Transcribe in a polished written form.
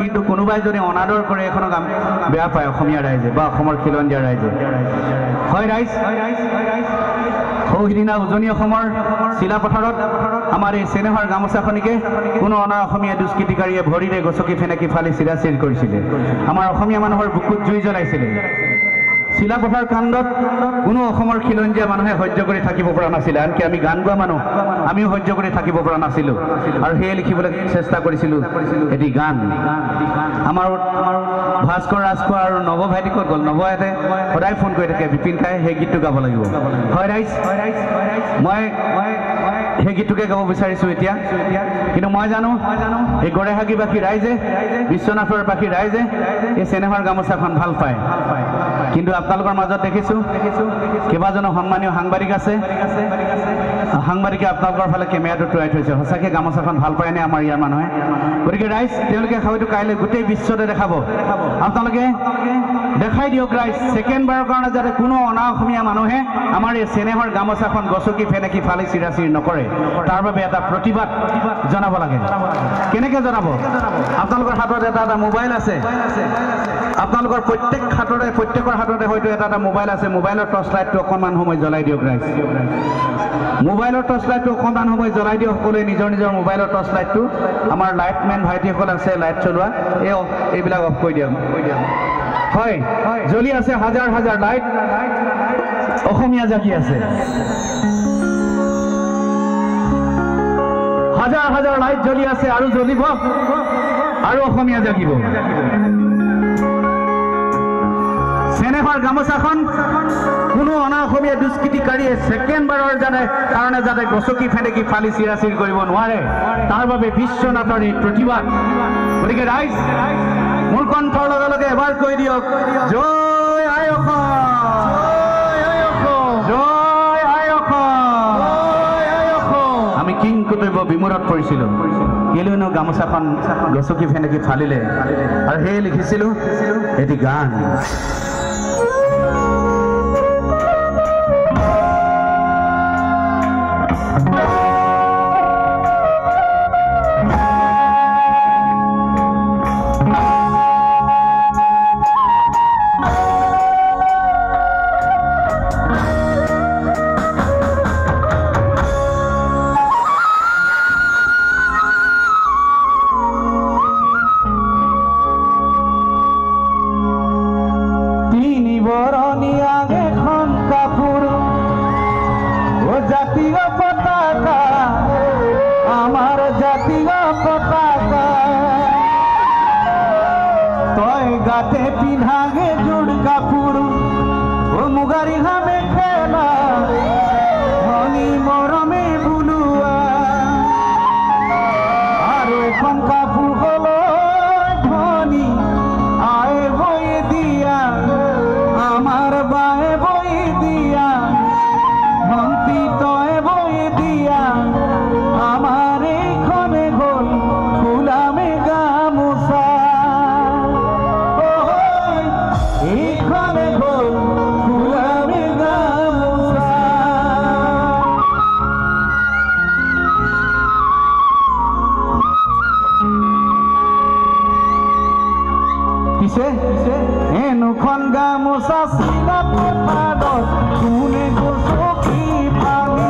কিন্তু কোনোবাই যদি অনাদৰ কৰে এখনক বেয়া পায় অসমীয়া ৰাইজে বা অসমৰ খিলঞ্জীয়া ৰাইজে হয় ৰাইজ সৌহিদিনা উজনি অসমৰ চিলাপথাৰত আমাৰ এই চেনেহৰ গামোচাখনিকে কোনো অনা অসমীয়া দুষ্কৃতিকাৰীয়ে ভৰিৰে গছকি ফেনেকি ফালি চিৰাচিৰ কৰিছিলে আমাৰ অসমীয়া মানুহৰ বুকুত জুই জ্বলাইছিলে চিলাপথাৰ কাণ্ডত কোনো অসমৰ খিলঞ্জীয়া মানুহে সহ্য কৰি থাকিব পৰা নাছিল আনকি আমি গান গোৱা মানুহ আমিও সহ্য কৰি থাকিব পৰা নাছিলোঁ আৰু সেয়ে লিখিবলৈ চেষ্টা কৰিছিলোঁ এটি গান আমাৰ ভাস্কৰ ৰাজখোৱা আৰু নৱ ভাইটি ক'ত গ'ল নৱহঁতে সদায় ফোন কৰি থাকে বিপিন খাই সেই গীতটো গাব লাগিব হয় ৰাইজ মই সেই গীতটোকে গাব বিচাৰিছোঁ এতিয়া কিন্তু মই জানো এই গড়েহাগীবাসী ৰাইজে বিশ্বনাথৰবাসী ৰাইজে এই চেনেহৰ গামোচাখন ভাল পায় কিন্তু আপোনালোকৰ মাজত দেখিছোঁ কেইবাজনো সন্মানীয় সাংবাদিক আছে সাংবাদিকে আপোনালোকৰ ফালে কেমেৰাটো টুৱাই থৈছে সঁচাকৈ গামোচাখন ভাল পায়নে আমাৰ ইয়াৰ মানুহে গতিকে ৰাইজ তেওঁলোকে হয়তো কাইলৈ গোটেই বিশ্বতে দেখাব আপোনালোকে দেখাই দিয়ক ৰাইজ ছেকেণ্ডবাৰৰ কাৰণে যাতে কোনো অনা অসমীয়া মানুহে আমাৰ এই চেনেহৰ গামোচাখন গছকি ফেনেকি ফালি চিৰাচিৰ নকৰে তাৰ বাবে এটা প্ৰতিবাদ জনাব লাগে কেনেকৈ জনাব আপোনালোকৰ হাতত এটা মোবাইল আছে আপোনালোকৰ প্ৰত্যেকৰ হাততে হয়তো এটা মোবাইল আছে মোবাইলৰ টৰ্চ লাইটটো অকণমান সময় জ্বলাই দিয়ক ৰাইজ মোবাইলৰ টৰ্চ লাইটটো অকণমান সময় জ্বলাই দিয়ক সকলোৱে নিজৰ নিজৰ মোবাইলৰ টৰ্চ লাইটটো আমাৰ লাইটমেন ভাইটিসকল আছে লাইট চলোৱা এইবিলাক অফ কৰি দিয়ক হয় জ্বলি আছে হাজাৰ হাজাৰ লাইট অসমীয়া জাগি আছে হাজাৰ হাজাৰ লাইট জ্বলি আছে আৰু জ্বলিব আৰু অসমীয়া জাগিব চেনেহৰ গামোচাখন কোনো অনা অসমীয়া দুষ্কৃতিকাৰীয়ে ছেকেণ্ডবাৰৰ কাৰণে যাতে গছকি ফেনেকি ফালি চিৰাচিৰ কৰিব নোৱাৰে তাৰ বাবে বিশ্বনাথৰ এই প্ৰতিবাদ গতিকে ৰাইজ মোৰ কণ্ঠৰ লগে লগে এবাৰ কৈ দিয়ক জয় আই অসম জয় আই অসম আমি কিং কৰ্তব্য বিমূৰত পৰিছিলোঁ কেলৈনো গামোচাখন গছকি ফেনেকি ফালিলে আৰু সেয়ে লিখিছিলোঁ এটি গান Gamosa sila por pados, tune gozo ki pani.